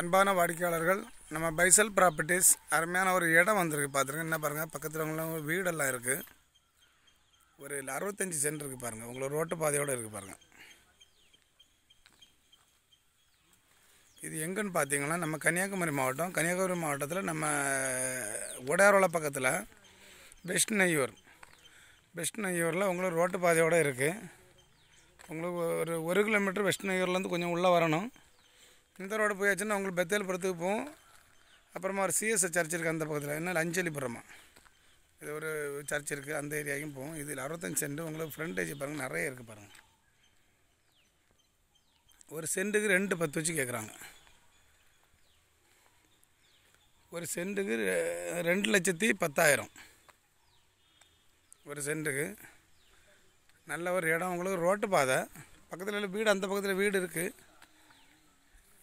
அன்பான வாடிக்கையாளர்கள், நம்ம பைசல் ப்ராப்பர்ட்டிஸ் அருமையான ஒரு இடம் வந்திருக்கு. பார்த்துருங்க. என்ன பாருங்கள், பக்கத்தில் வீடெல்லாம் இருக்குது. ஒரு 65 சென்ட் இருக்குது பாருங்கள். உங்களுக்கு ரோட்டு பாதையோடு இருக்குது பாருங்கள். இது எங்கன்னு பார்த்தீங்கன்னா, நம்ம கன்னியாகுமரி மாவட்டத்தில் நம்ம உடையாரோல பக்கத்தில் பெஸ்ட் நெய்யூரில் உங்களுக்கு ரோட்டு பாதையோடு இருக்குது. உங்களுக்கு ஒரு கிலோமீட்டர் வெஸ்ட் நெய்யூர்லேருந்து கொஞ்சம் உள்ளே வரணும். இந்த ரோடு போயாச்சுன்னா உங்களுக்கு பெத்தேல்புரத்துக்கு போகும். அப்புறமா ஒரு சிஎஸ்ஐ சர்ச் இருக்குது அந்த பக்கத்தில், என்ன அஞ்சலிபுரமா, இது ஒரு சர்ச் இருக்குது, அந்த ஏரியாவுக்கும் போகும். இதில் 65 சென்ட் உங்களுக்கு ஃப்ரண்டேஜ் பாருங்கள், நிறைய இருக்குது பாருங்கள். ஒரு சென்ட்டுக்கு 2.10 வச்சு கேட்குறாங்க. ஒரு சென்ட்டுக்கு 2,10,000 ஒரு சென்ட்டுக்கு. நல்ல ஒரு இடம். உங்களுக்கு ரோட்டு பாதை பக்கத்தில் வீடு, அந்த பக்கத்தில் வீடு இருக்குது.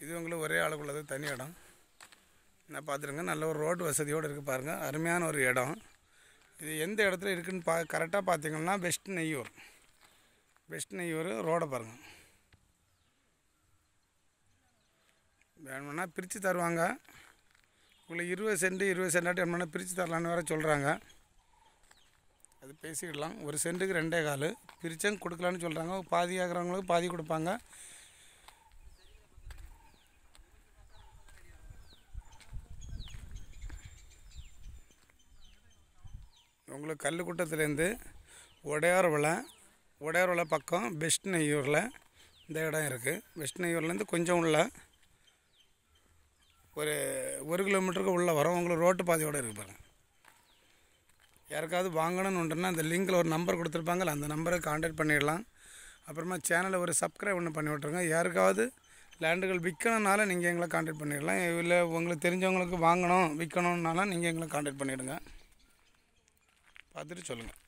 இது உங்களுக்கு ஒரே ஆளுக்குள்ளது, தனி இடம். நான் பார்த்துருங்க. நல்ல ஒரு ரோடு வசதியோடு இருக்குது பாருங்கள். அருமையான ஒரு இடம். இது எந்த இடத்துல இருக்குதுன்னு கரெக்டாக பார்த்தீங்கன்னா பெஸ்ட் நெய்யூர் ரோடை பாருங்கள். வேணும்னா பிரித்து தருவாங்க. உங்களுக்கு 20 சென்டாட்டி வேணும்னா பிரித்து தரலான்னு வேறு சொல்கிறாங்க. அது பேசிக்கிடலாம். ஒரு சென்ட்டுக்கு 2.25 பிரித்தம் கொடுக்கலான்னு சொல்கிறாங்க. பாதி ஆகிறவங்களுக்கு பாதி கொடுப்பாங்க. உங்களுக்கு கல்லுக்குட்டத்துலேருந்து உடையாரோல பக்கம் பெஸ்ட் நெய்யூரில் இந்த இடம் இருக்குது. பெஸ்ட் நெய்யூர்லேருந்து கொஞ்சம் உள்ள ஒரு கிலோமீட்டருக்கு உள்ளே வரும். உங்களுக்கு ரோட்டு பாதையோடு இருக்குது பாருங்கள். யாருக்காவது வாங்கணும்னுட்டுன்னா அந்த லிங்கில் ஒரு நம்பர் கொடுத்துருப்பாங்கல்ல, அந்த நம்பரை கான்டாக்ட் பண்ணிடலாம். அப்புறமா சேனலை ஒரு சப்ஸ்கிரைப் ஒன்று பண்ணி விட்ருங்க. யாருக்காவது லேண்டுகள் விற்கணுன்னால நீங்கள் எங்களை கான்டாக்ட் பண்ணிடலாம். இல்லை உங்களுக்கு தெரிஞ்சவங்களுக்கு விற்கணுன்னாலும் நீங்கள் எங்களை கான்டாக்ட் பண்ணிவிடுங்க. பார்த்துட்டு சொல்லுங்கள்.